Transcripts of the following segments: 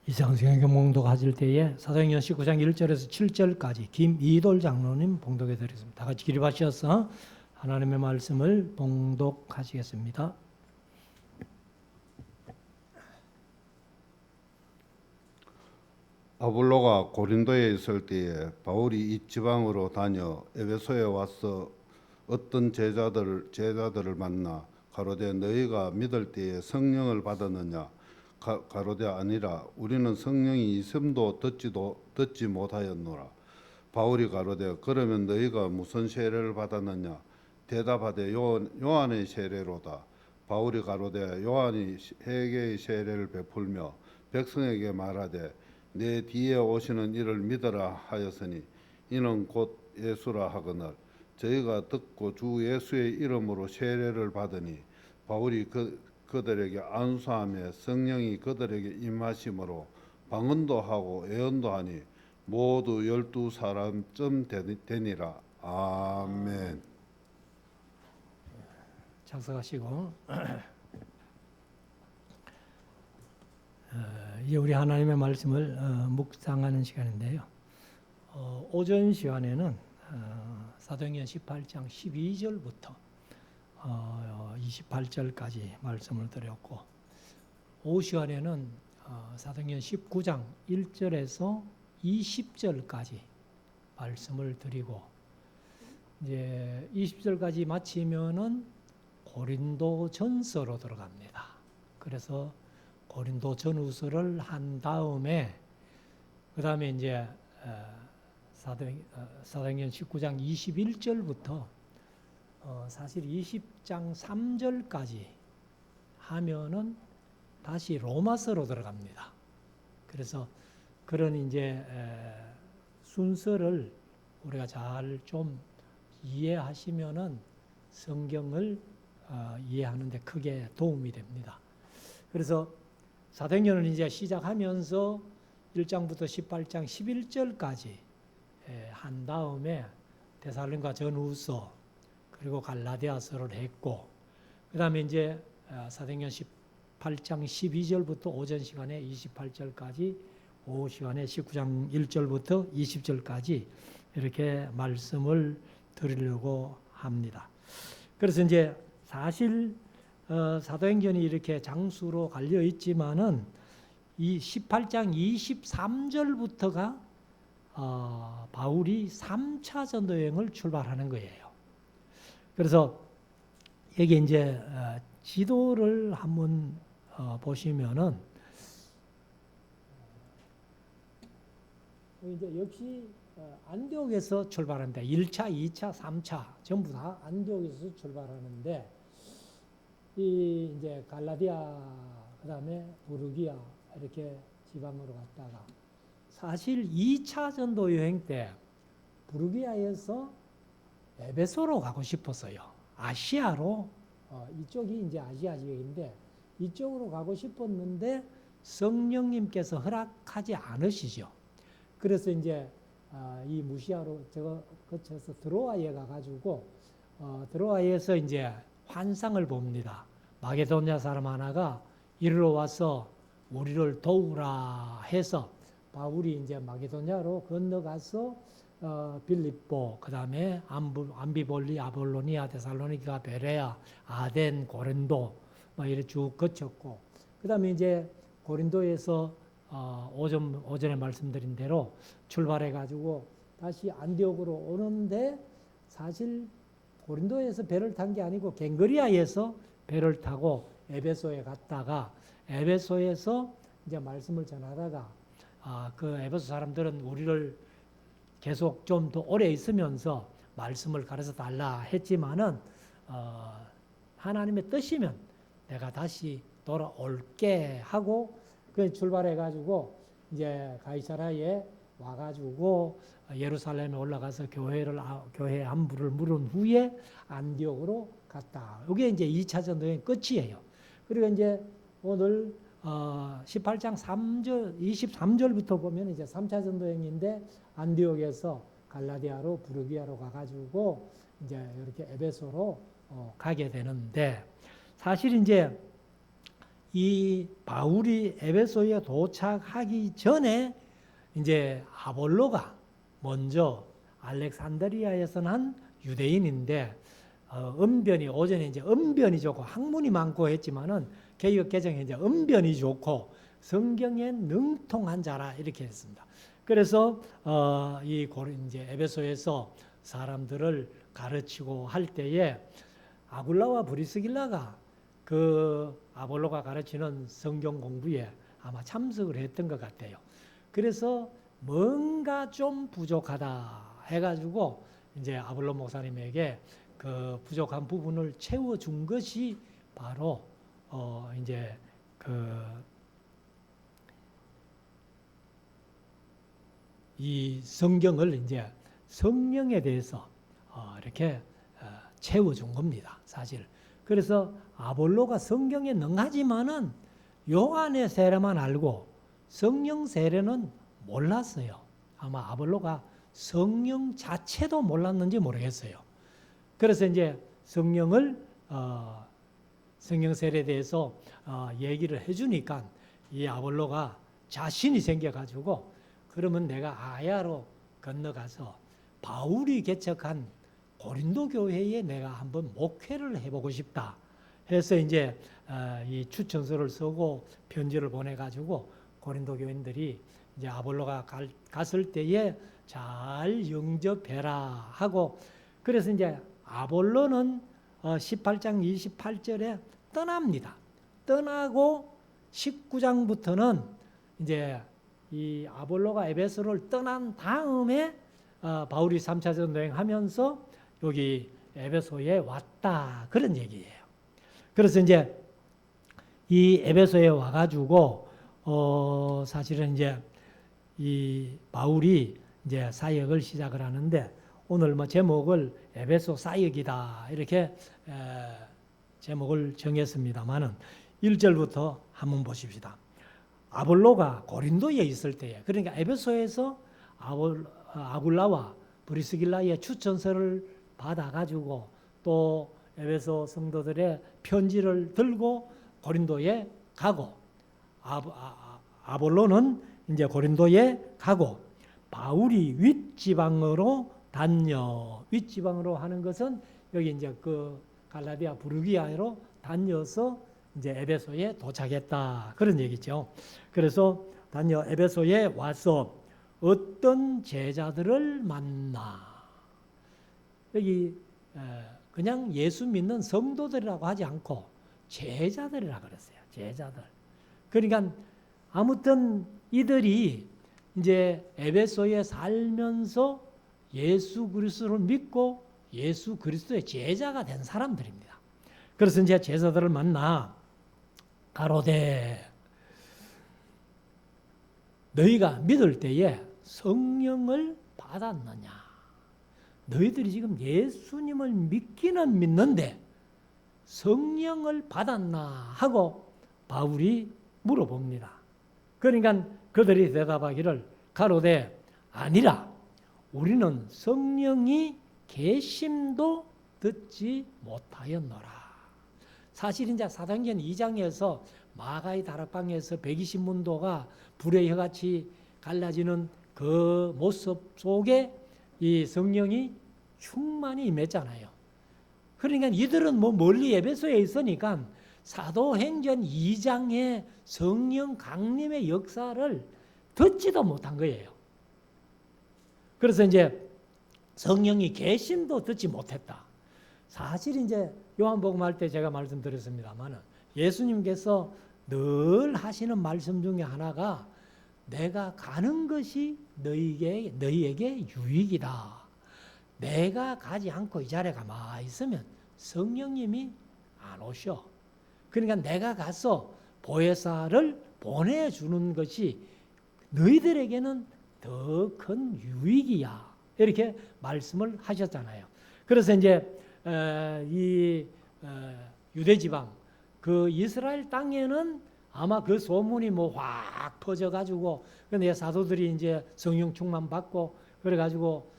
이상승의 봉독 하실 때에 사도행전 19장 1절에서 7절까지 김이돌 장로님 봉독해 드리겠습니다. 다 같이 기립하셔서 하나님의 말씀을 봉독하시겠습니다. 아볼로가 고린도에 있을 때에 바울이 이 지방으로 다녀 에베소에 와서 어떤 제자들을 만나 가로되 너희가 믿을 때에 성령을 받았느냐 가로되 아니라 우리는 성령이 있음도 듣지 못하였노라. 바울이 가로되 그러면 너희가 무슨 세례를 받았느냐 대답하되 요한의 세례로다. 바울이 가로되 요한이 회개의 세례를 베풀며 백성에게 말하되 내 뒤에 오시는 이를 믿으라 하였으니 이는 곧 예수라 하거늘 저희가 듣고 주 예수의 이름으로 세례를 받으니 바울이 그들에게 안수하며 성령이 그들에게 임하심으로 방언도 하고 예언도 하니 모두 12사람쯤 되니라. 아멘. 작성하시고 이제 우리 하나님의 말씀을 묵상하는 시간인데요. 오전 시간에는 사도행전 18장 12절부터 28절까지 말씀을 드렸고, 오후 시간에는 사도행전 19장 1절에서 20절까지 말씀을 드리고, 이제 20절까지 마치면은 고린도 전서로 들어갑니다. 그래서 고린도 전후서를 한 다음에 그 다음에 이제 사도행전 19장 21절부터 사실 20장 3절까지 하면은 다시 로마서로 들어갑니다. 그래서 그런 이제 순서를 우리가 잘 좀 이해하시면은 성경을 이해하는데 크게 도움이 됩니다. 그래서 사도행전을 이제 시작하면서 1장부터 18장 11절까지 한 다음에 데살로니가 전후서 그리고 갈라디아서를 했고, 그 다음에 이제 사도행전 18장 12절부터 오전 시간에 28절까지, 오후 시간에 19장 1절부터 20절까지 이렇게 말씀을 드리려고 합니다. 그래서 이제 사실 사도행전이 이렇게 장수로 갈려 있지만은 이 18장 23절부터가 바울이 3차 전도 여행을 출발하는 거예요. 그래서 여기 이제 지도를 한번 보시면은 이제 역시 안디옥에서 출발합니다. 1차, 2차, 3차 전부 다 안디옥에서 출발하는데, 이 이제 갈라디아 그다음에 부르기아 이렇게 지방으로 갔다가 사실 2차 전도 여행 때 부르기아에서 에베소로 가고 싶었어요. 아시아로 이쪽이 이제 아시아 지역인데 이쪽으로 가고 싶었는데 성령님께서 허락하지 않으시죠. 그래서 이제 이 무시아로 저거 거쳐서 드로아에 가가지고 드로아에서 이제 환상을 봅니다. 마게도냐 사람 하나가 이리로 와서 우리를 도우라 해서 바울이 이제 마게도냐로 건너가서 빌립보, 그 다음에 암비볼리, 아볼로니아, 데살로니가, 베레아, 아덴, 고린도 이렇게 쭉 거쳤고, 그 다음에 이제 고린도에서 오전에 말씀드린 대로 출발해가지고 다시 안디옥으로 오는데, 사실 고린도에서 배를 탄 게 아니고 갱그리아에서 배를 타고 에베소에 갔다가 에베소에서 이제 말씀을 전하다가 그 에베소 사람들은 우리를 계속 좀 더 오래 있으면서 말씀을 가르쳐 달라 했지만은 하나님의 뜻이면 내가 다시 돌아올게 하고 그 출발해가지고 이제 가이사라에 와가지고 예루살렘에 올라가서 교회 안부를 물은 후에 안디옥으로 갔다. 이게 이제 2차 전도의 끝이에요. 그리고 이제 오늘 18장 3절, 23절부터 보면 이제 3차 전도행인데 안디옥에서 갈라디아로 부르기아로 가가지고 이제 이렇게 에베소로 가게 되는데, 사실 이제 이 바울이 에베소에 도착하기 전에 이제 아볼로가 먼저 알렉산드리아에서 난 유대인인데 언변이 오전에 이제 언변이 좋고 학문이 많고 했지만은 개역 개정에 이제 언변이 좋고 성경에 능통한 자라 이렇게 했습니다. 그래서 이제 에베소에서 사람들을 가르치고 할 때에 아굴라와 브리스길라가 그 아볼로가 가르치는 성경 공부에 아마 참석을 했던 것 같아요. 그래서 뭔가 좀 부족하다 해가지고 이제 아볼로 목사님에게 그 부족한 부분을 채워준 것이 바로 이제 이 성경을 이제 성령에 대해서 이렇게 채워준 겁니다, 사실. 그래서 아볼로가 성경에 능하지만은 요한의 세례만 알고 성령 세례는 몰랐어요. 아마 아볼로가 성령 자체도 몰랐는지 모르겠어요. 그래서 이제 성령 세례에 대해서 얘기를 해주니까 이 아볼로가 자신이 생겨가지고 그러면 내가 아야로 건너가서 바울이 개척한 고린도 교회에 내가 한번 목회를 해보고 싶다 해서 이제 이 추천서를 쓰고 편지를 보내가지고 고린도 교인들이 이제 아볼로가 갔을 때에 잘 영접해라 하고 그래서 이제 아볼로는 18장 28절에 떠납니다. 떠나고 19장부터는 이제 이 아볼로가 에베소를 떠난 다음에 바울이 3차 전도행하면서 여기 에베소에 왔다 그런 얘기예요. 그래서 이제 이 에베소에 와가지고 사실은 이제 이 바울이 이제 사역을 시작을 하는데 오늘 뭐 제목을 에베소 사역이다 이렇게 제목을 정했습니다만은 1절부터 한번 보십시다. 아볼로가 고린도에 있을 때에 그러니까 에베소에서 아굴라와 브리스길라의 추천서를 받아가지고 또 에베소 성도들의 편지를 들고 고린도에 가고 아볼로는 이제 고린도에 가고 바울이 윗지방으로 다녀 윗지방으로 하는 것은 여기 이제 그 갈라디아 부르기아로 다녀서 이제 에베소에 도착했다 그런 얘기죠. 그래서 다녀 에베소에 와서 어떤 제자들을 만나 여기 그냥 예수 믿는 성도들이라고 하지 않고 제자들이라 그랬어요. 제자들. 그러니까 아무튼 이들이 이제 에베소에 살면서 예수 그리스도를 믿고 예수 그리스도의 제자가 된 사람들입니다. 그래서 이제 제자들을 만나 가로되 너희가 믿을 때에 성령을 받았느냐? 너희들이 지금 예수님을 믿기는 믿는데 성령을 받았나 하고 바울이 물어봅니다. 그러니까 그들이 대답하기를 가로되 아니라 우리는 성령이 계심도 듣지 못하였노라. 사실 이제 사도행전 2장에서 마가의 다락방에서 120문도가 불의 혀같이 갈라지는 그 모습 속에 이 성령이 충만히 임했잖아요. 그러니까 이들은 뭐 멀리 에베소에 있으니까 사도행전 2장의 성령 강림의 역사를 듣지도 못한 거예요. 그래서 이제 성령이 계심도 듣지 못했다. 사실 이제 요한복음 할 때 제가 말씀드렸습니다만 예수님께서 늘 하시는 말씀 중에 하나가 내가 가는 것이 너희에게 유익이다. 내가 가지 않고 이 자리에 가만히 있으면 성령님이 안 오셔. 그러니까 내가 가서 보혜사를 보내주는 것이 너희들에게는 더 큰 유익이야. 이렇게 말씀을 하셨잖아요. 그래서 이제 이 유대지방 그 이스라엘 땅에는 아마 그 소문이 뭐 확 퍼져가지고 근데 사도들이 이제 성령 충만 받고 그래가지고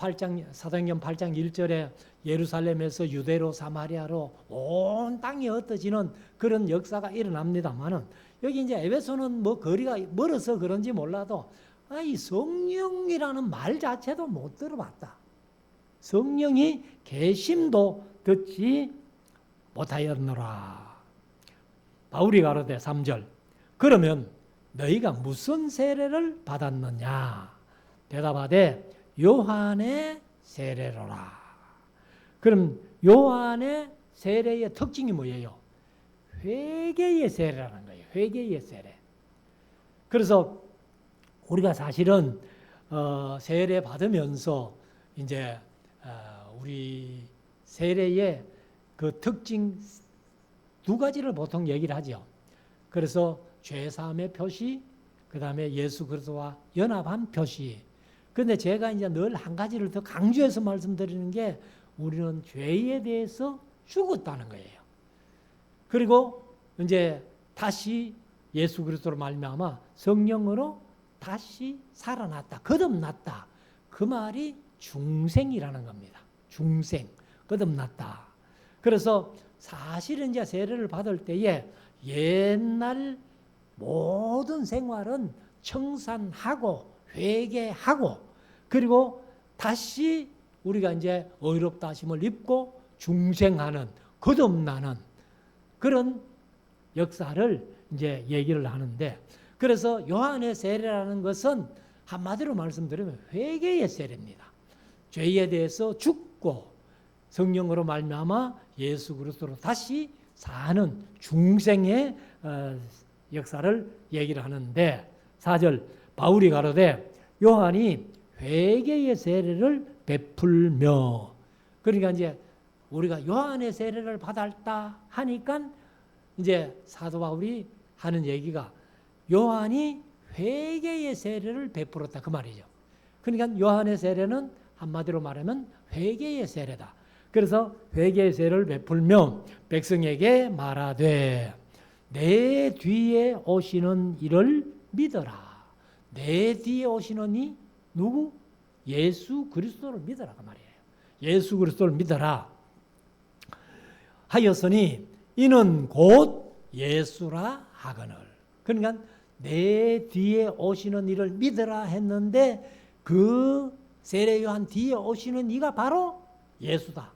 사도행전 8장 1절에 예루살렘에서 유대로 사마리아로 온 땅이 흩어지는 그런 역사가 일어납니다만은 여기 이제 에베소는 뭐 거리가 멀어서 그런지 몰라도 이 성령이라는 말 자체도 못 들어봤다. 성령이 계심도 듣지 못하였노라. 바울이 가로되 3절 그러면 너희가 무슨 세례를 받았느냐? 대답하되 요한의 세례로라. 그럼 요한의 세례의 특징이 뭐예요? 회개의 세례라는 거예요. 회개의 세례. 그래서 우리가 사실은 세례 받으면서 이제 우리 세례의 그 특징 두 가지를 보통 얘기를 하죠. 그래서 죄사함의 표시, 그 다음에 예수 그리스도와 연합한 표시. 그런데 제가 이제 늘 한 가지를 더 강조해서 말씀드리는 게 우리는 죄에 대해서 죽었다는 거예요. 그리고 이제 다시 예수 그리스도로 말미암아 성령으로 다시 살아났다, 거듭났다. 그 말이 중생이라는 겁니다. 중생, 거듭났다. 그래서 사실은 이제 세례를 받을 때에 옛날 모든 생활은 청산하고 회개하고 그리고 다시 우리가 이제 의롭다 하심을 입고 중생하는 거듭나는 그런 역사를 이제 얘기를 하는데 그래서 요한의 세례라는 것은 한마디로 말씀드리면 회개의 세례입니다. 죄에 대해서 죽고 성령으로 말미암아 예수 그리스도로 다시 사는 중생의 역사를 얘기를 하는데 4절 바울이 가로되 요한이 회개의 세례를 베풀며 그러니까 이제 우리가 요한의 세례를 받았다 하니까 이제 사도 바울이 하는 얘기가 요한이 회개의 세례를 베풀었다 그 말이죠. 그러니까 요한의 세례는 한마디로 말하면 회개의 세례다. 그래서 회개의 세례를 베풀며 백성에게 말하되 내 뒤에 오시는 이를 믿어라. 내 뒤에 오시는 이 누구? 예수 그리스도를 믿어라 그 말이에요. 예수 그리스도를 믿어라. 하였으니 이는 곧 예수라 하거늘. 그러니까 내 뒤에 오시는 이를 믿어라 했는데 그 세례 요한 뒤에 오시는 이가 바로 예수다.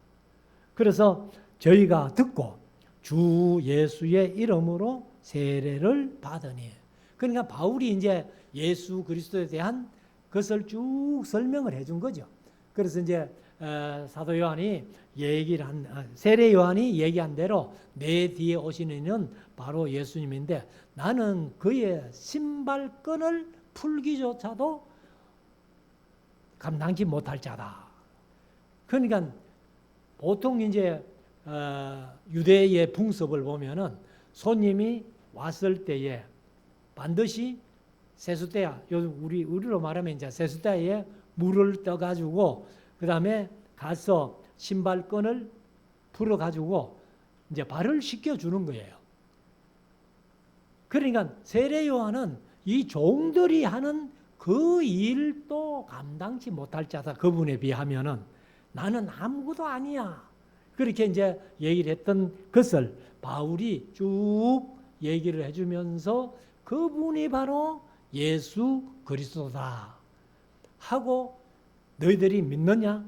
그래서 저희가 듣고 주 예수의 이름으로 세례를 받으니. 그러니까 바울이 이제 예수 그리스도에 대한 것을 쭉 설명을 해준 거죠. 그래서 이제 사도 요한이 얘기를 세례 요한이 얘기한 대로 내 뒤에 오시는 이는 바로 예수님인데 나는 그의 신발끈을 풀기조차도 감당치 못할 자다. 그러니까 보통 이제 유대의 풍습을 보면은 손님이 왔을 때에 반드시 세숫대야, 요즘 우리로 말하면 이제 세숫대에 물을 떠가지고 그 다음에 가서 신발끈을 풀어가지고 이제 발을 씻겨주는 거예요. 그러니까 세례 요한은 이 종들이 하는 그 일도 감당치 못할 자다. 그분에 비하면은 나는 아무것도 아니야. 그렇게 이제 얘기를 했던 것을 바울이 쭉 얘기를 해주면서 그분이 바로 예수 그리스도다 하고 너희들이 믿느냐?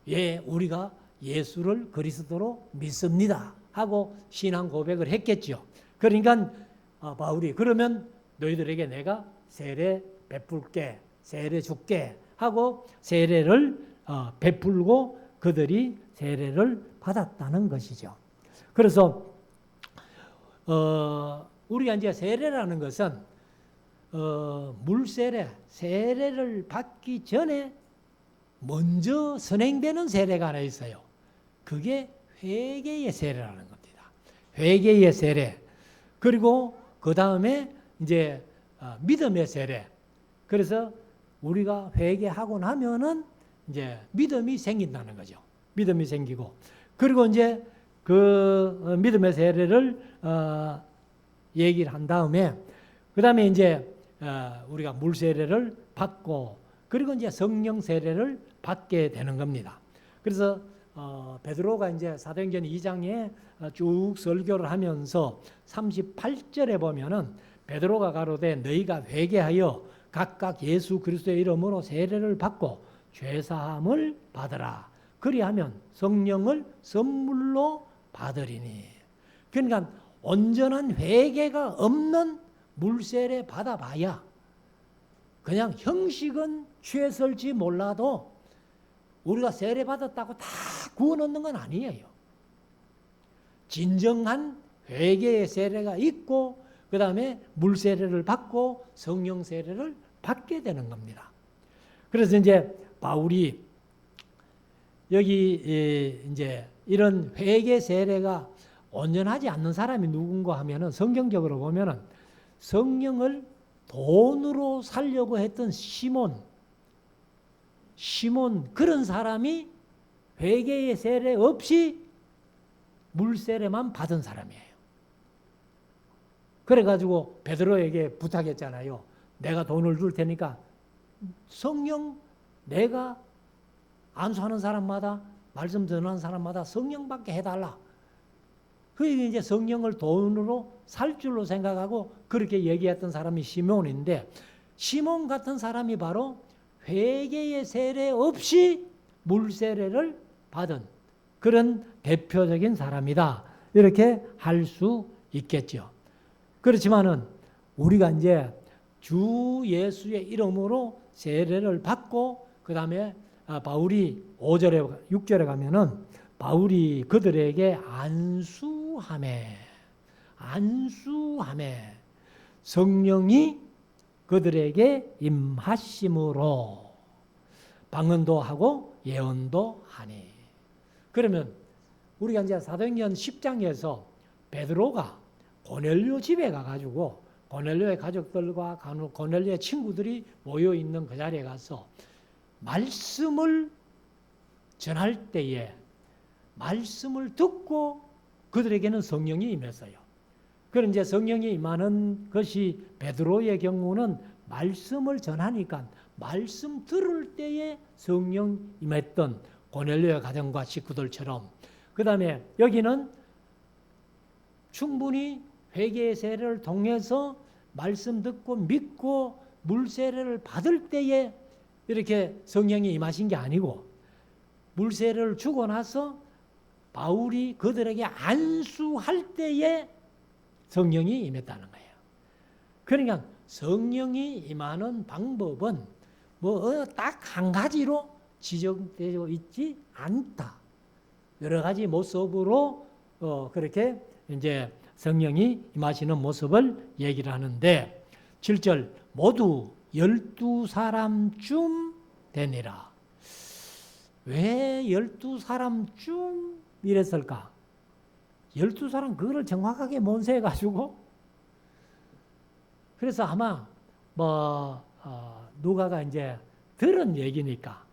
예, 우리가 예수를 그리스도로 믿습니다 하고 신앙 고백을 했겠죠. 그러니까 바울이 그러면 너희들에게 내가 세례 베풀게, 세례 줄게 하고 세례를 베풀고 그들이 세례를 받았다는 것이죠. 그래서 우리가 이제 세례라는 것은 물세례, 세례를 받기 전에 먼저 선행되는 세례가 하나 있어요. 그게 회개의 세례라는 겁니다. 회개의 세례. 그리고 그 다음에 이제 믿음의 세례. 그래서 우리가 회개하고 나면은 이제 믿음이 생긴다는 거죠. 믿음이 생기고. 그리고 이제 그 믿음의 세례를 얘기를 한 다음에 그 다음에 이제 우리가 물 세례를 받고 그리고 이제 성령 세례를 받게 되는 겁니다. 그래서 베드로가 이제 사도행전 2장에 쭉 설교를 하면서 38절에 보면은 베드로가 가로되 너희가 회개하여 각각 예수 그리스도의 이름으로 세례를 받고 죄 사함을 받으라. 그리하면 성령을 선물로 받으리니. 그러니까 온전한 회개가 없는 물세례 받아봐야 그냥 형식은 취했을지 몰라도 우리가 세례 받았다고 다 구원 얻는 건 아니에요. 진정한 회개의 세례가 있고 그 다음에 물세례를 받고 성령 세례를 받게 되는 겁니다. 그래서 이제 바울이 여기 이제 이런 회개 세례가 온전하지 않는 사람이 누군가 하면은 성경적으로 보면은 성령을 돈으로 살려고 했던 시몬 그런 사람이 회개의 세례 없이 물세례만 받은 사람이에요. 그래가지고 베드로에게 부탁했잖아요. 내가 돈을 줄 테니까 성령 내가 안수하는 사람마다 말씀 전하는 사람마다 성령 받게 해달라. 그게 이제 성령을 돈으로 살 줄로 생각하고 그렇게 얘기했던 사람이 시몬인데 시몬 같은 사람이 바로 회개의 세례 없이 물세례를 받은 그런 대표적인 사람이다. 이렇게 할 수 있겠죠. 그렇지만은 우리가 이제 주 예수의 이름으로 세례를 받고 그 다음에 바울이 5절에 6절에 가면은 바울이 그들에게 안수하매 성령이 그들에게 임하심으로 방언도 하고 예언도 하니. 그러면 우리가 이제 사도행전 10장에서 베드로가 고넬료 집에 가가지고 고넬료의 가족들과 고넬료의 친구들이 모여 있는 그 자리에 가서 말씀을 전할 때에 말씀을 듣고 그들에게는 성령이 임했어요. 그럼 이제 성령이 임하는 것이 베드로의 경우는 말씀을 전하니까 말씀 들을 때에 성령 임했던 고넬료의 가정과 식구들처럼 그 다음에 여기는 충분히 회개의 세례를 통해서 말씀 듣고 믿고 물세례를 받을 때에 이렇게 성령이 임하신 게 아니고 물세례를 주고 나서 바울이 그들에게 안수할 때에 성령이 임했다는 거예요. 그러니까 성령이 임하는 방법은 뭐 딱 한 가지로 지정되어 있지 않다. 여러 가지 모습으로 그렇게 이제 성령이 임하시는 모습을 얘기를 하는데 7절 모두 12사람쯤 되니라. 왜 12사람쯤 이랬을까? 12사람 그거를 정확하게 몬세해가지고 그래서 아마 누가가 이제 들은 얘기니까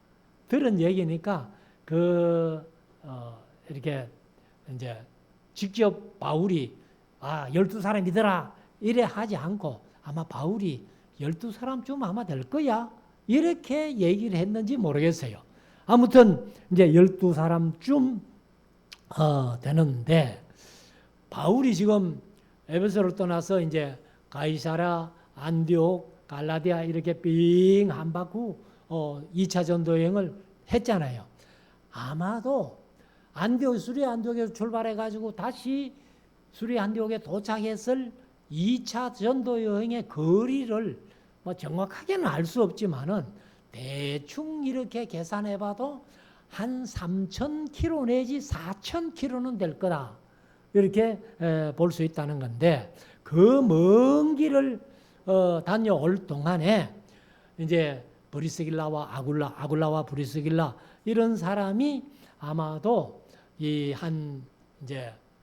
이렇게 이제 직접 바울이 12사람이더라 이래 하지 않고 아마 바울이 12사람쯤 아마 될 거야 이렇게 얘기를 했는지 모르겠어요. 아무튼 이제 12사람쯤 되는데 바울이 지금 에베소를 떠나서 이제 가이사랴, 안디옥, 갈라디아 이렇게 삥 한 바퀴 2차 전도 여행을 했잖아요. 아마도 수리 안디옥에서 출발해 가지고 다시 수리 안디옥에 도착했을 2차 전도 여행의 거리를 정확하게는 알 수 없지만은 대충 이렇게 계산해 봐도 한 3,000km 내지 4,000km는 될 거다. 이렇게 볼 수 있다는 건데 그 먼 길을 다녀올 동안에 이제 브리스길라와 아굴라와 브리스길라 이런 사람이 아마도 이제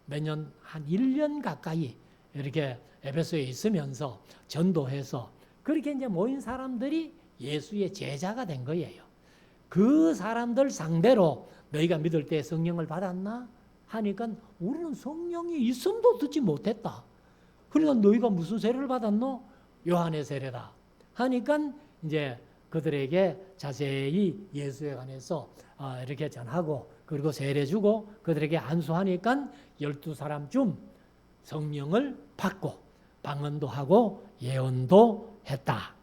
몇 년, 한 1년 가까이 이렇게 에베소에 있으면서 전도해서 그렇게 이제 모인 사람들이 예수의 제자가 된 거예요. 그 사람들 상대로 너희가 믿을 때 성령을 받았나? 하니까 우리는 성령이 있음도 듣지 못했다. 그러니까 너희가 무슨 세례를 받았노? 요한의 세례다. 하니까 이제 그들에게 자세히 예수에 관해서 이렇게 전하고 그리고 세례 주고 그들에게 안수하니까 12사람 중 성령을 받고 방언도 하고 예언도 했다.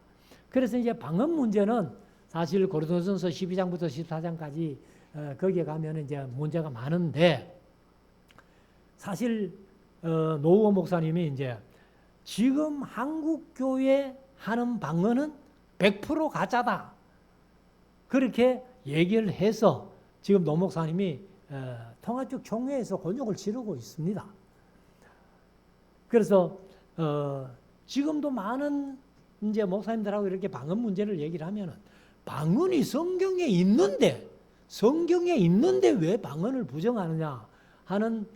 그래서 이제 방언 문제는 사실 고린도전서 12장부터 14장까지 거기에 가면 이제 문제가 많은데 사실 노우호 목사님이 이제 지금 한국 교회 하는 방언은 100% 가짜다. 그렇게 얘기를 해서 지금 노 목사님이 통합적 총회에서 곤욕을 치르고 있습니다. 그래서 지금도 많은 이제 목사님들하고 이렇게 방언 문제를 얘기를 하면은 방언이 성경에 있는데 왜 방언을 부정하느냐 하는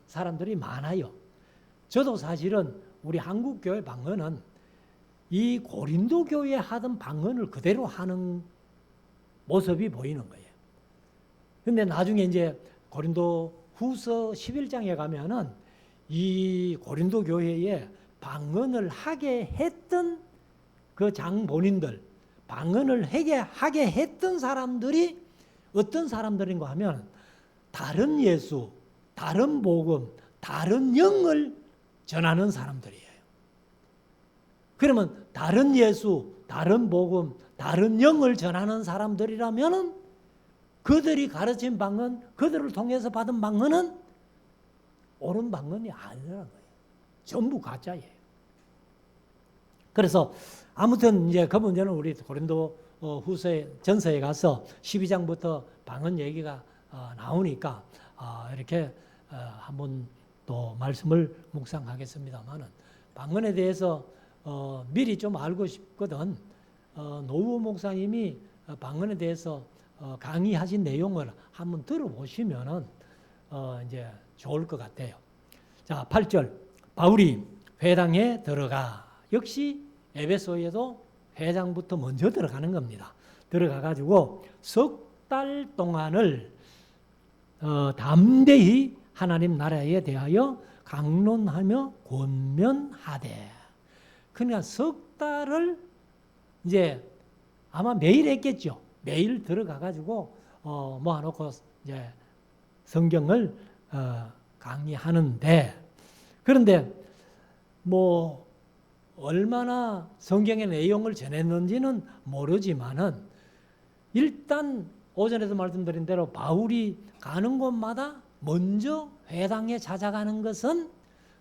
사람들이 많아요. 저도 사실은 우리 한국 교회 방언은 이 고린도 교회에 하던 방언을 그대로 하는 모습이 보이는 거예요. 근데 나중에 이제 고린도 후서 11장에 가면은 이 고린도 교회에 방언을 하게 했던 그 장본인들, 방언을 하게 했던 사람들이 어떤 사람들인가 하면 다른 예수, 다른 복음, 다른 영을 전하는 사람들이에요. 그러면 다른 예수, 다른 복음, 다른 영을 전하는 사람들이라면 그들이 가르친 방언, 그들을 통해서 받은 방언은 옳은 방언이 아니라는 거예요. 전부 가짜예요. 그래서 아무튼 이제 그 문제는 우리 고린도 후서에 전서에 가서 12장부터 방언 얘기가 나오니까 이렇게 한번 또 말씀을 묵상하겠습니다만은 방언에 대해서 미리 좀 알고 싶거든. 노우호 목사님이 방언에 대해서 강의하신 내용을 한번 들어보시면은 이제 좋을 것 같아요. 자, 8절. 바울이 회당에 들어가. 역시 에베소에도 회당부터 먼저 들어가는 겁니다. 들어가 가지고 석 달 동안을 담대히 하나님 나라에 대하여 강론하며 권면하되. 그러니까 석 달을 이제 아마 매일 했겠죠. 매일 들어가 가지고 모아놓고 이제 성경을 강의하는데, 그런데 뭐 얼마나 성경의 내용을 전했는지는 모르지만은 일단 오전에도 말씀드린 대로 바울이 가는 곳마다 먼저 회당에 찾아가는 것은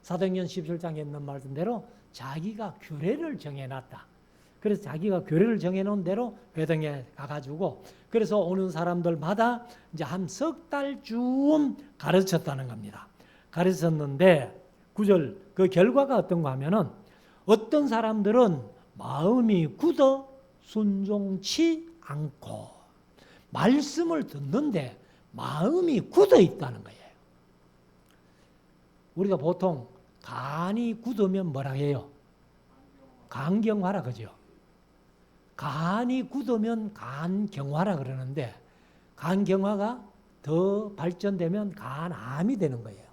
사도행전 17장에 있는 말씀대로 자기가 규례를 정해놨다. 그래서 자기가 규례를 정해놓은 대로 회당에 가가지고 그래서 오는 사람들마다 이제 한 석 달쯤 가르쳤다는 겁니다. 가르쳤는데 9절 그 결과가 어떤가 하면은 어떤 사람들은 마음이 굳어 순종치 않고 말씀을 듣는데 마음이 굳어 있다는 거예요. 우리가 보통 간이 굳으면 뭐라 해요? 간경화라 그죠? 간이 굳으면 간경화라 그러는데 간경화가 더 발전되면 간암이 되는 거예요.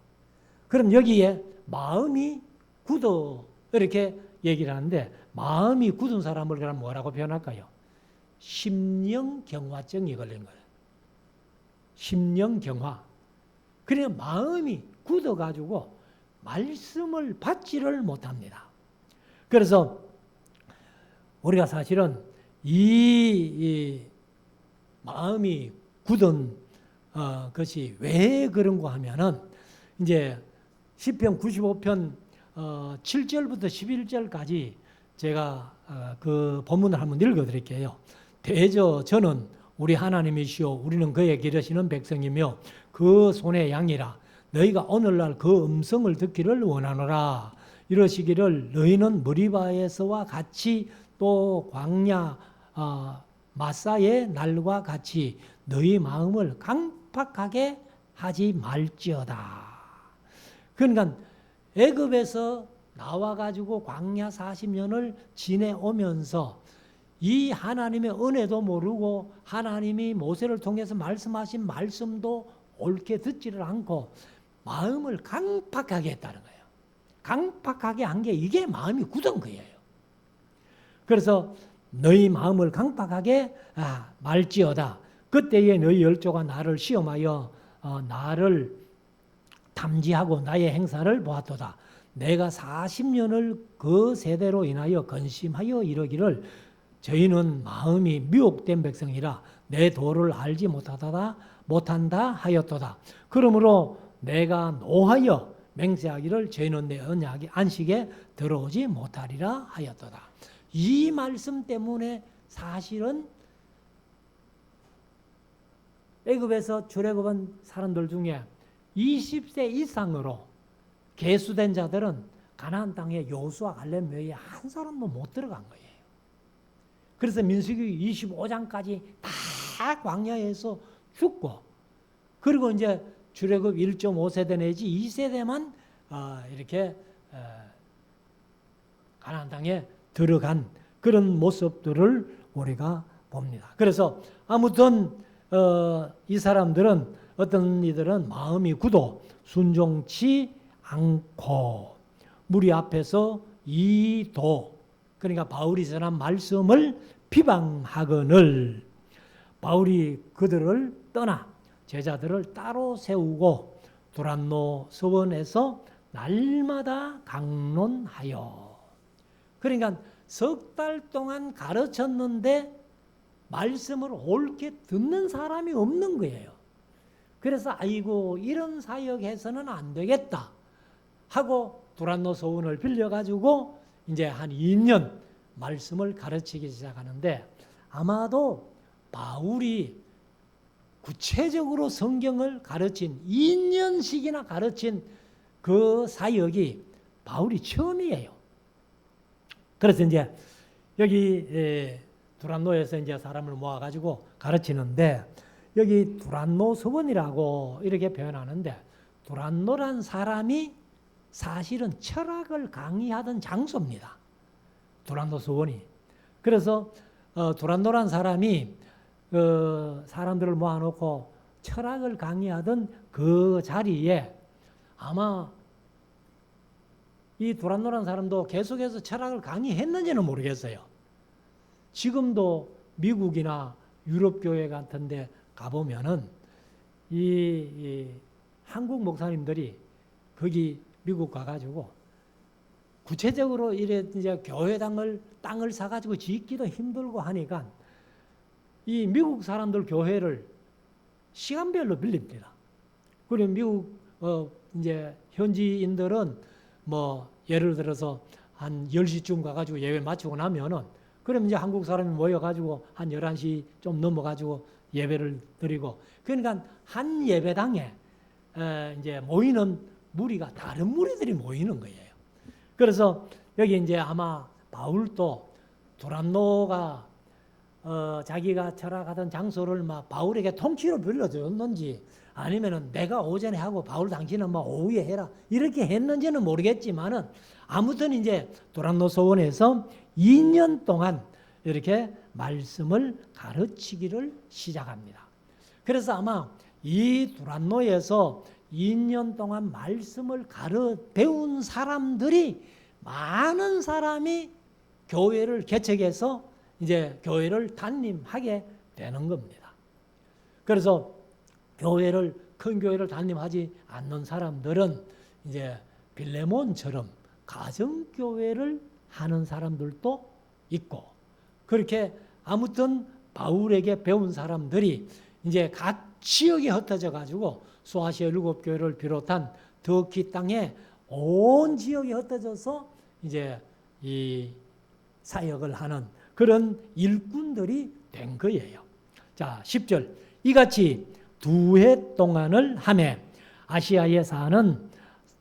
그럼 여기에 마음이 굳어 이렇게 얘기를 하는데 마음이 굳은 사람을 그럼 뭐라고 표현할까요? 심령경화증이 걸린 거예요. 심령경화. 그러니까 마음이 굳어가지고 말씀을 받지를 못합니다. 그래서 우리가 사실은 이 마음이 굳은 것이 왜 그런가 하면은 이제 시편 95편 7절부터 11절까지 제가 그 본문을 한번 읽어드릴게요. 대저 저는 우리 하나님이시오 우리는 그의 기르시는 백성이며 그 손의 양이라 너희가 오늘날 그 음성을 듣기를 원하노라. 이러시기를 너희는 머리바에서와 같이 또 광야 마사의 날과 같이 너희 마음을 강팍하게 하지 말지어다. 그러니까 애굽에서 나와가지고 광야 40년을 지내오면서 이 하나님의 은혜도 모르고 하나님이 모세를 통해서 말씀하신 말씀도 옳게 듣지를 않고 마음을 강팍하게 했다는 거예요. 강팍하게 한 게 이게 마음이 굳은 거예요. 그래서 너희 마음을 강팍하게 말지어다. 그때에 너희 열조가 나를 시험하여 나를 탐지하고 나의 행사를 보았도다. 내가 40년을 그 세대로 인하여 근심하여 이르기를 저희는 마음이 미혹된 백성이라 내 도를 알지 못한다 하였도다. 그러므로 내가 노하여 맹세하기를 저희는 내 언약의 안식에 들어오지 못하리라 하였도다. 이 말씀 때문에 사실은 애굽에서 출애굽한 사람들 중에 20세 이상으로 계수된 자들은 가나안 땅에 여호수아 갈렙 외에 한 사람도 못 들어간 거예요. 그래서 민수기 25장까지 다 광야에서 죽고, 그리고 이제 출애굽 1.5세대 내지 2세대만 이렇게 가나안 땅에 들어간 그런 모습들을 우리가 봅니다. 그래서 아무튼 이 사람들은, 어떤 이들은 마음이 굳어 순종치 않고 무리 앞에서 이도, 그러니까 바울이 전한 말씀을 비방하거늘 바울이 그들을 떠나 제자들을 따로 세우고 두란노 서원에서 날마다 강론하여, 그러니까 석 달 동안 가르쳤는데 말씀을 옳게 듣는 사람이 없는 거예요. 그래서 아이고 이런 사역해서는 안 되겠다 하고 두란노 서원을 빌려가지고 이제 한 2년 말씀을 가르치기 시작하는데, 아마도 바울이 구체적으로 성경을 가르친 2년씩이나 가르친 그 사역이 바울이 처음이에요. 그래서 이제 여기 두란노에서 이제 사람을 모아가지고 가르치는데, 여기 두란노 서원이라고 이렇게 표현하는데, 두란노란 사람이 사실은 철학을 강의하던 장소입니다. 두란노 서원이. 그래서 두란노란 사람이 사람들을 모아놓고 철학을 강의하던 그 자리에 아마 이 두란노란 사람도 계속해서 철학을 강의했는지는 모르겠어요. 지금도 미국이나 유럽 교회 같은 데 가보면은 이 한국 목사님들이 거기 미국 가가지고 구체적으로 이래 이제 교회당을 땅을 사가지고 짓기도 힘들고 하니까 이 미국 사람들 교회를 시간별로 빌립니다. 그리고 미국 이제 현지인들은 뭐 예를 들어서 한 10시쯤 가가지고 예배 마치고 나면은, 그럼 이제 한국 사람이 모여가지고 한 11시 좀 넘어가지고 예배를 드리고, 그러니까 한 예배당에 이제 모이는 무리가 다른 무리들이 모이는 거예요. 그래서 여기 이제 아마 바울도 두란노가 자기가 철학하던 장소를 막 바울에게 통치로 빌려줬는지, 아니면은 내가 오전에 하고 바울 당신은 막 오후에 해라 이렇게 했는지는 모르겠지만은, 아무튼 이제 두란노 서원에서 2년 동안 이렇게 말씀을 가르치기를 시작합니다. 그래서 아마 이 두란노에서 2년 동안 말씀을 배운 사람들이, 많은 사람이 교회를 개척해서 이제 교회를 담임하게 되는 겁니다. 그래서 큰 교회를 담임하지 않는 사람들은 이제 빌레몬처럼 가정교회를 하는 사람들도 있고, 그렇게 아무튼 바울에게 배운 사람들이 이제 각 지역에 흩어져 가지고 소아시아 7교회를 비롯한 터키 땅에 온 지역에 흩어져서 이제 이 사역을 하는 그런 일꾼들이 된 거예요. 자, 10절. 이같이 2해 동안을 하매 아시아에 사는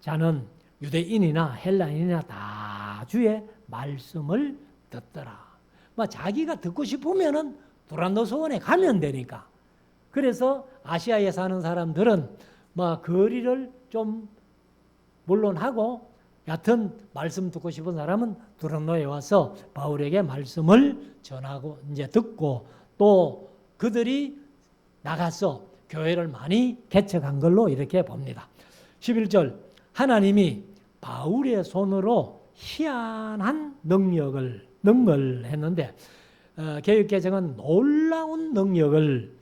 자는 유대인이나 헬라인이나 다 주의 말씀을 듣더라. 뭐 자기가 듣고 싶으면은 두란노 서원에 가면 되니까. 그래서 아시아에 사는 사람들은 뭐 거리를 좀 물론 하고, 여하튼 말씀 듣고 싶은 사람은 두란노에 와서 바울에게 말씀을 전하고 이제 듣고, 또 그들이 나가서 교회를 많이 개척한 걸로 이렇게 봅니다. 11절. 하나님이 바울의 손으로 희한한 능을 했는데, 개혁개정은 놀라운 능력을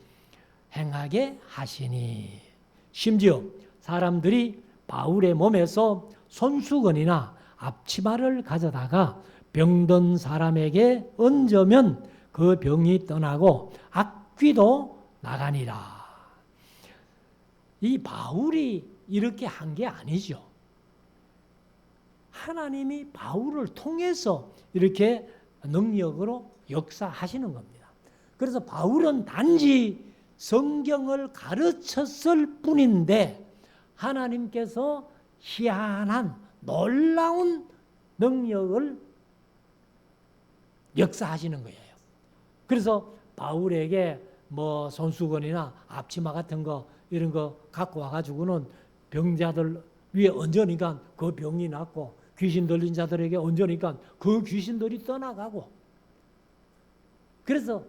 행하게 하시니 심지어 사람들이 바울의 몸에서 손수건이나 앞치마를 가져다가 병든 사람에게 얹으면 그 병이 떠나고 악귀도 나가니라. 이 바울이 이렇게 한 게 아니죠. 하나님이 바울을 통해서 이렇게 능력으로 역사하시는 겁니다. 그래서 바울은 단지 성경을 가르쳤을 뿐인데 하나님께서 희한한 놀라운 능력을 역사하시는 거예요. 그래서 바울에게 뭐 손수건이나 앞치마 같은 거 이런 거 갖고 와가지고는 병자들 위에 얹으니까 그 병이 낫고 귀신 들린 자들에게 얹으니까 그 귀신들이 떠나가고 그래서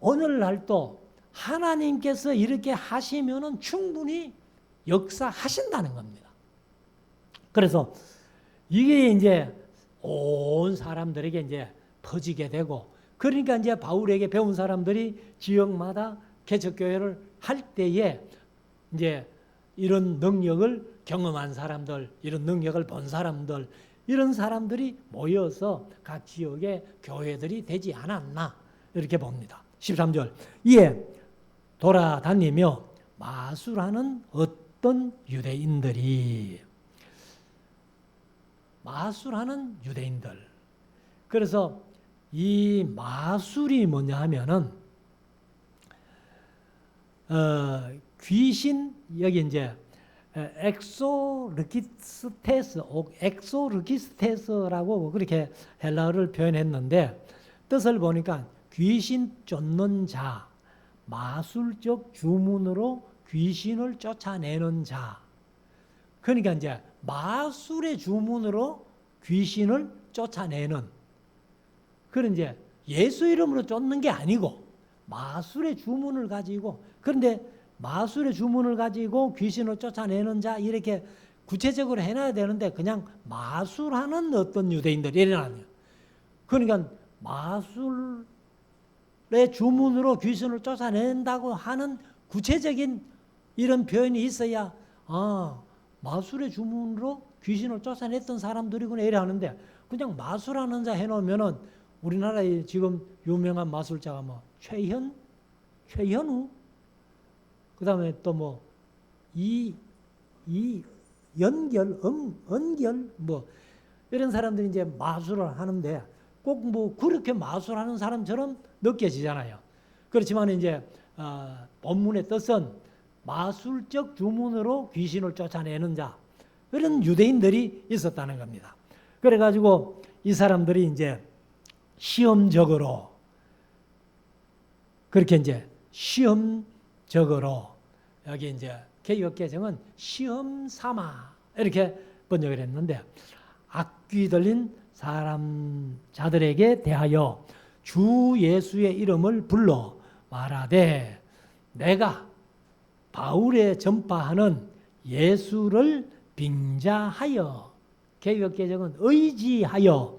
오늘날도 하나님께서 이렇게 하시면은 충분히 역사하신다는 겁니다. 그래서 이게 이제 온 사람들에게 이제 퍼지게 되고 그러니까 이제 바울에게 배운 사람들이 지역마다 개척교회를 할 때에 이제 이런 능력을 경험한 사람들, 이런 능력을 본 사람들, 이런 사람들이 모여서 각 지역의 교회들이 되지 않았나 이렇게 봅니다. 13절 이에 돌아다니며 마술하는 어떤 유대인들이 마술하는 유대인들 그래서 이 마술이 뭐냐 하면은 귀신 여기 이제 엑소르키스테스라고 그렇게 헬라어를 표현했는데 뜻을 보니까 귀신 쫓는 자, 마술적 주문으로 귀신을 쫓아내는 자. 그러니까 이제 마술의 주문으로 귀신을 쫓아내는 그런 이제 예수 이름으로 쫓는 게 아니고 마술의 주문을 가지고 그런데 마술의 주문을 가지고 귀신을 쫓아내는 자 이렇게 구체적으로 해놔야 되는데 그냥 마술하는 어떤 유대인들이 일어나요. 그러니까 마술의 주문으로 귀신을 쫓아낸다고 하는 구체적인 이런 표현이 있어야 마술의 주문으로 귀신을 쫓아냈던 사람들이구나 이래 하는데 그냥 마술하는 자 해놓으면은 우리나라에 지금 유명한 마술자가 뭐 최현우 그 다음에 또 뭐 연결, 은결 뭐 이런 사람들이 이제 마술을 하는데 꼭 뭐 그렇게 마술하는 사람처럼 느껴지잖아요. 그렇지만 이제 본문의 뜻은 마술적 주문으로 귀신을 쫓아내는 자 이런 유대인들이 있었다는 겁니다. 그래가지고 이 사람들이 이제 시험적으로 그렇게 이제 시험적으로 여기 이제 개역개정은 시험 삼아 이렇게 번역을 했는데 악귀 들린 사람 자들에게 대하여 주 예수의 이름을 불러 말하되 내가 바울의 전파하는 예수를 빙자하여 개역개정은 의지하여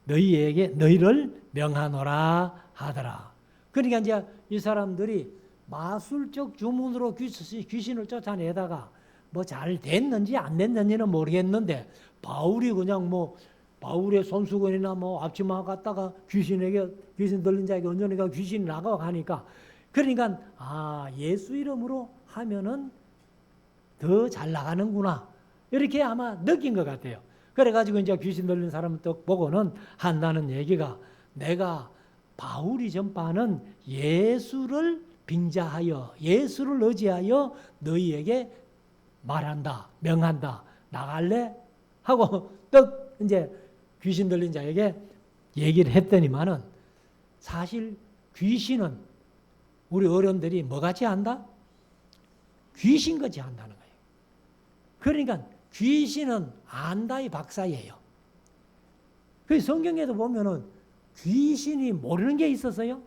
너희를 명하노라 하더라. 그러니까 이제 이 사람들이 마술적 주문으로 귀신을 쫓아내다가 뭐 잘 됐는지 안 됐는지는 모르겠는데 바울이 그냥 뭐 바울의 손수건이나 뭐 앞치마 갖다가 귀신 들린 자에게 얹으니까 귀신이 나가고 하니까 그러니까 예수 이름으로 하면은 더 잘 나가는구나 이렇게 아마 느낀 것 같아요. 그래가지고 이제 귀신 들린 사람을 또 보고는 한다는 얘기가 내가 바울이 전파하는 예수를 빙자하여 예수를 의지하여 너희에게 말한다, 명한다, 나갈래? 하고 떡 이제 귀신 들린 자에게 얘기를 했더니만은 사실 귀신은 우리 어른들이 뭐같이 한다? 귀신같이 한다는 거예요. 그러니까 귀신은 안다의 박사예요. 그 성경에도 보면은 귀신이 모르는 게 있었어요?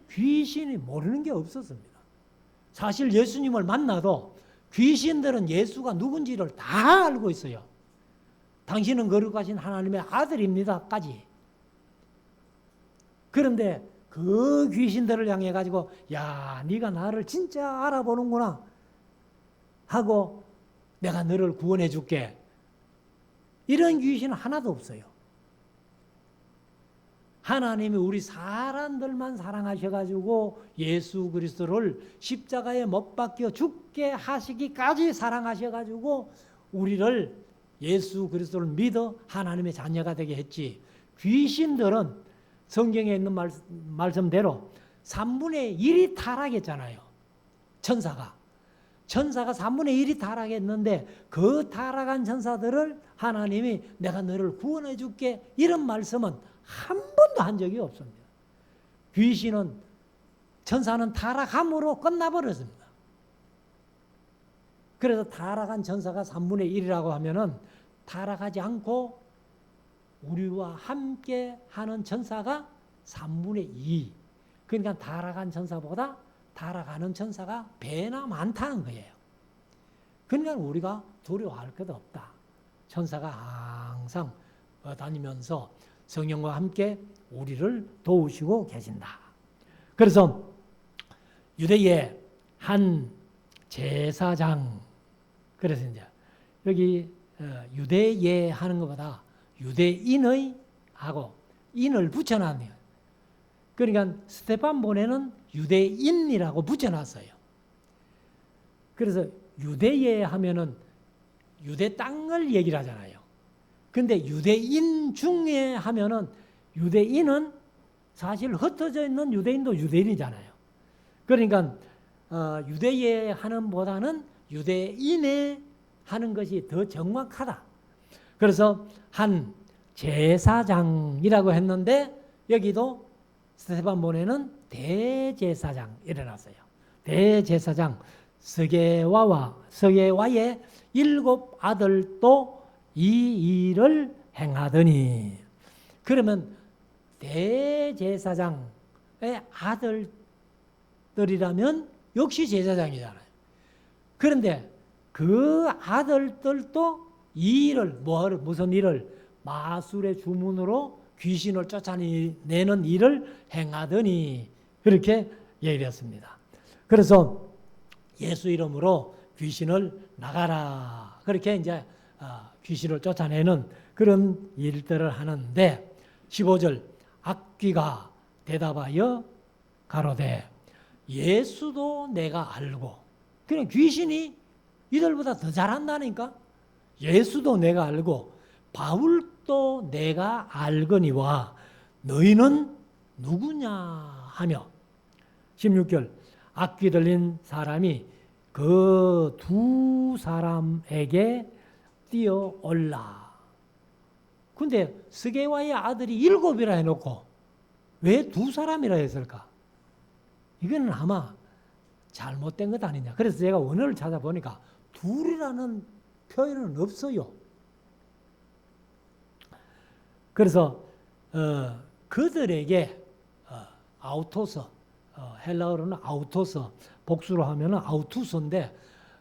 귀신이 모르는 게 없었습니다. 사실 예수님을 만나도 귀신들은 예수가 누군지를 다 알고 있어요. 당신은 거룩하신 하나님의 아들입니다까지. 그런데 그 귀신들을 향해 가지고 야, 네가 나를 진짜 알아보는구나 하고 내가 너를 구원해 줄게. 이런 귀신은 하나도 없어요. 하나님이 우리 사람들만 사랑하셔가지고 예수 그리스도를 십자가에 못 박혀 죽게 하시기까지 사랑하셔가지고 우리를 예수 그리스도를 믿어 하나님의 자녀가 되게 했지. 귀신들은 성경에 있는 말씀대로 3분의 1이 타락했잖아요. 천사가 3분의 1이 타락했는데 그 타락한 천사들을 하나님이 내가 너를 구원해 줄게 이런 말씀은 한 번도 한 적이 없습니다. 귀신은 천사는 타락함으로 끝나버렸습니다. 그래서 타락한 천사가 3분의 1이라고 하면은 타락하지 않고 우리와 함께 하는 천사가 3분의 2. 그러니까 타락한 천사보다 타락하는 천사가 배나 많다는 거예요. 그러니까 우리가 두려워할 것도 없다. 천사가 항상 다니면서 성령과 함께 우리를 도우시고 계신다. 그래서 유대의 한 제사장, 그래서 이제 여기 유대예 하는 것보다 유대인의 하고 인을 붙여놨네요. 그러니까 스데반본에는 유대인이라고 붙여놨어요. 그래서 유대예 하면은 유대 땅을 얘기를 하잖아요. 근데 유대인 중에 하면은 유대인은 사실 흩어져 있는 유대인도 유대인이잖아요. 그러니까 유대예 하는 보다는 유대인에 하는 것이 더 정확하다. 그래서 한 제사장이라고 했는데 여기도 스데반본에는 대제사장 일어났어요. 대제사장 서게와의 7 아들도 이 일을 행하더니, 그러면 대제사장의 아들들이라면 역시 제사장이잖아요. 그런데 그 아들들도 이 일을 무슨 일을 마술의 주문으로 귀신을 쫓아내는 일을 행하더니 그렇게 얘기했습니다. 그래서 예수 이름으로 귀신을 나가라, 그렇게 이제 귀신을 쫓아내는 그런 일들을 하는데 15절 악귀가 대답하여 가로되 예수도 내가 알고, 그냥 귀신이 이들보다 더 잘한다니까. 예수도 내가 알고 바울도 내가 알거니와 너희는 누구냐 하며 16절 악귀 들린 사람이 그 두 사람에게 뛰어올라. 근데 스게와의 아들이 7이라 해놓고 왜 두 사람이라 했을까? 이거는 아마 잘못된 것 아니냐. 그래서 제가 원어를 찾아보니까 둘이라는 표현은 없어요. 그래서 그들에게 아우토서, 헬라어로는 아우토서, 복수로 하면 아우투서인데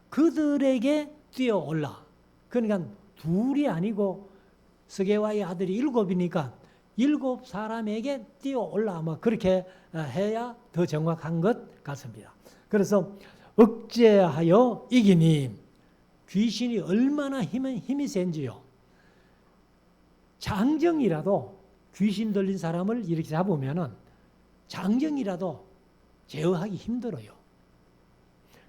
그들에게 뛰어올라. 그러니까 둘이 아니고 스게와의 아들이 7이니까 7 사람에게 뛰어올라. 아마 그렇게 해야 더 정확한 것 같습니다. 그래서 억제하여 이기니, 귀신이 얼마나 힘이 센지요. 장정이라도 귀신 들린 사람을 이렇게 잡으면은 장정이라도 제어하기 힘들어요.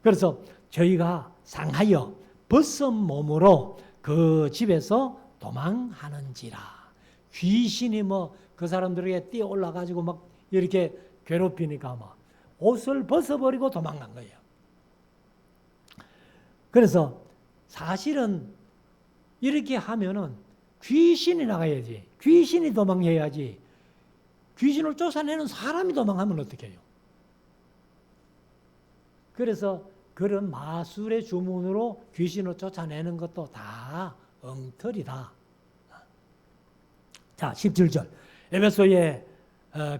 그래서 저희가 상하여 벗은 몸으로 그 집에서 도망하는지라. 귀신이 그 사람들에게 뛰어 올라가지고 막 이렇게 괴롭히니까 옷을 벗어버리고 도망간 거예요. 그래서 사실은 이렇게 하면은 귀신이 나가야지, 귀신이 도망해야지, 귀신을 쫓아내는 사람이 도망하면 어떻게 해요? 그래서 그런 마술의 주문으로 귀신을 쫓아내는 것도 다 엉터리다. 자, 17절 에베소에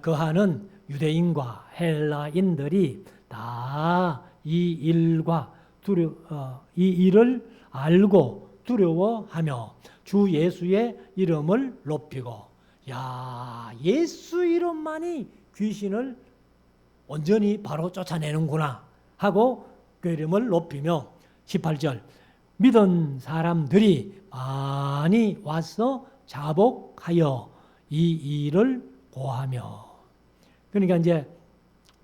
거하는 유대인과 헬라인들이 다 이 일을 알고 두려워하며 주 예수의 이름을 높이고 야, 예수 이름만이 귀신을 온전히 바로 쫓아내는구나 하고 그 이름을 높이며 18절 믿은 사람들이 많이 와서 자복하여 이 일을 고하며. 그러니까 이제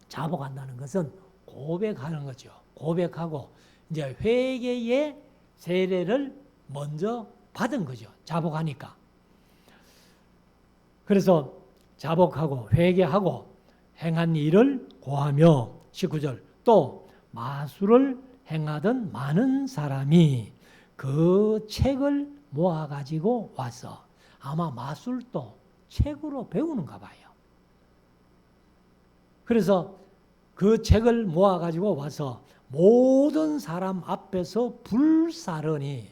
자복한다는 것은 고백하는 거죠. 고백하고 이제 회개의 세례를 먼저 받은 거죠. 자복하니까. 그래서 자복하고 회개하고 행한 일을 고하며 19절 또 마술을 행하던 많은 사람이 그 책을 모아가지고 와서 아마 마술도 책으로 배우는가 봐요. 그래서 그 책을 모아가지고 와서 모든 사람 앞에서 불사르니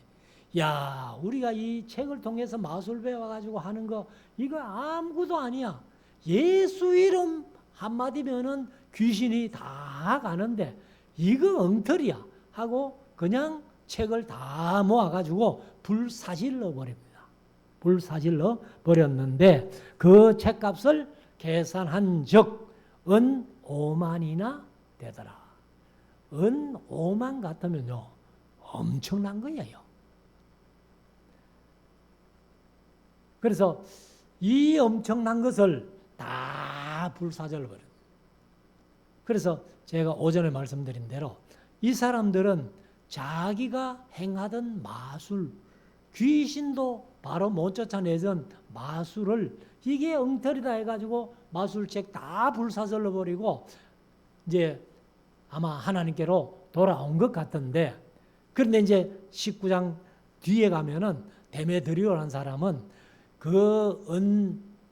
야, 우리가 이 책을 통해서 마술 배워가지고 하는 거 이거 아무것도 아니야. 예수 이름 한마디면은 귀신이 다 가는데 이거 엉터리야 하고 그냥 책을 다 모아가지고 불사질러 버립니다. 불사질러 버렸는데 그 책값을 계산한 적 은 5만이나 되더라. 은 5만 같으면요 엄청난 거예요. 그래서 이 엄청난 것을 다 불사질러 버려요. 그래서 제가 오전에 말씀드린 대로 이 사람들은 자기가 행하던 마술, 귀신도 바로 못 쫓아내던 마술을 이게 엉터리다 해가지고 마술책 다 불사질러 버리고 이제 아마 하나님께로 돌아온 것 같던데, 그런데 이제 19장 뒤에 가면은 데메드리오라는 사람은 그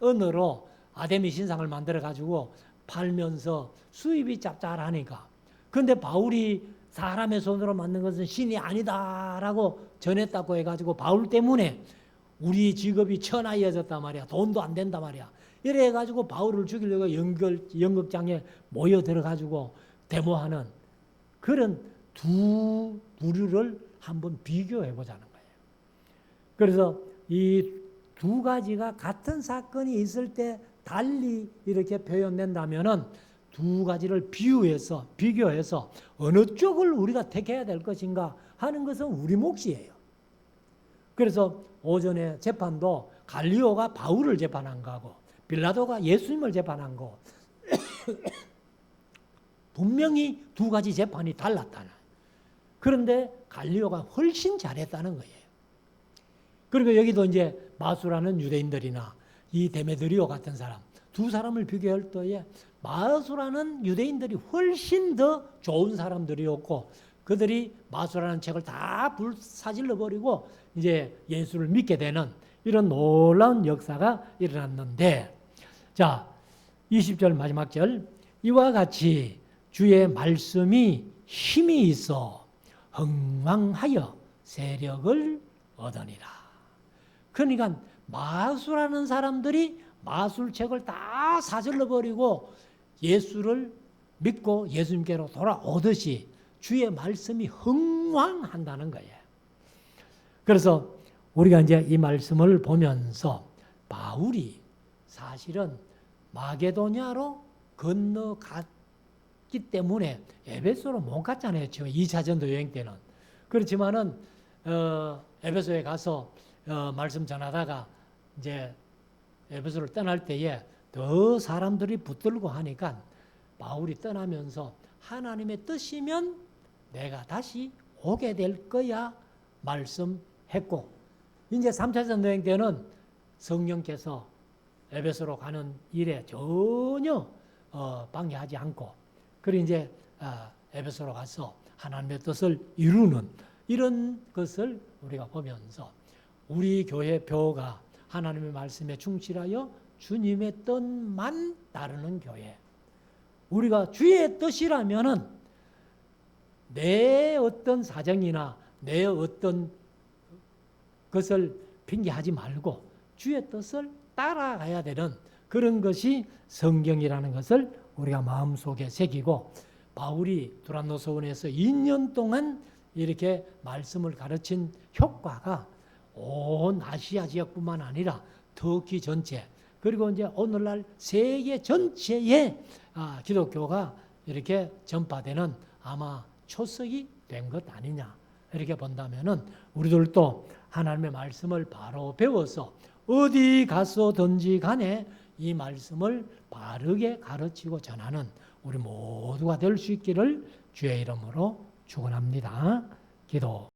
은으로 아데미 신상을 만들어 가지고 팔면서 수입이 짭짤하니까, 그런데 바울이 사람의 손으로 만든 것은 신이 아니다라고 전했다고 해가지고 바울 때문에 우리 직업이 천하이어졌단 말이야. 돈도 안 된단 말이야. 이래 가지고 바울을 죽이려고 연극장에 모여 들어가지고 데모하는 그런 두 부류를 한번 비교해 보자는 거예요. 그래서 이 두 가지가 같은 사건이 있을 때 달리 이렇게 표현된다면은 두 가지를 비교해서 어느 쪽을 우리가 택해야 될 것인가 하는 것은 우리 몫이에요. 그래서 오전에 재판도 갈리오가 바울을 재판한 거고 빌라도가 예수님을 재판한 거 분명히 두 가지 재판이 달랐다는. 그런데 갈리오가 훨씬 잘했다는 거예요. 그리고 여기도 이제 마술하는 유대인들이나 이 데메드리오 같은 사람 두 사람을 비교할 때에 마술하는 유대인들이 훨씬 더 좋은 사람들이었고 그들이 마술하는 책을 다 불사질러 버리고 이제 예수를 믿게 되는 이런 놀라운 역사가 일어났는데, 자 20절 마지막 절 이와 같이 주의 말씀이 힘이 있어 흥왕하여 세력을 얻으니라. 그러니까 마술하는 사람들이 마술책을 다 사질러 버리고 예수를 믿고 예수님께로 돌아오듯이 주의 말씀이 흥왕한다는 거예요. 그래서 우리가 이제 이 말씀을 보면서 바울이 사실은 마게도냐로 건너갔기 때문에 에베소로 못 갔잖아요. 지금 2차 전도 여행 때는. 그렇지만은 에베소에 가서 말씀 전하다가 이제 에베소를 떠날 때에 더 사람들이 붙들고 하니까 바울이 떠나면서 하나님의 뜻이면 내가 다시 오게 될 거야 말씀했고, 이제 3차 전도행 때는 성령께서 에베소로 가는 일에 전혀 방해하지 않고, 그리고 이제 에베소로 가서 하나님의 뜻을 이루는 이런 것을 우리가 보면서 우리 교회 표가 하나님의 말씀에 충실하여 주님의 뜻만 따르는 교회. 우리가 주의 뜻이라면은 내 어떤 사정이나 내 어떤 것을 핑계하지 말고 주의 뜻을 따라가야 되는 그런 것이 성경이라는 것을 우리가 마음속에 새기고, 바울이 두란노서원에서 2년 동안 이렇게 말씀을 가르친 효과가 온 아시아 지역뿐만 아니라 터키 전체 그리고 이제 오늘날 세계 전체에 기독교가 이렇게 전파되는 아마 초석이 된 것 아니냐 이렇게 본다면은 우리들도 하나님의 말씀을 바로 배워서 어디 가서든지 간에 이 말씀을 바르게 가르치고 전하는 우리 모두가 될 수 있기를 주의 이름으로 축원합니다. 기도.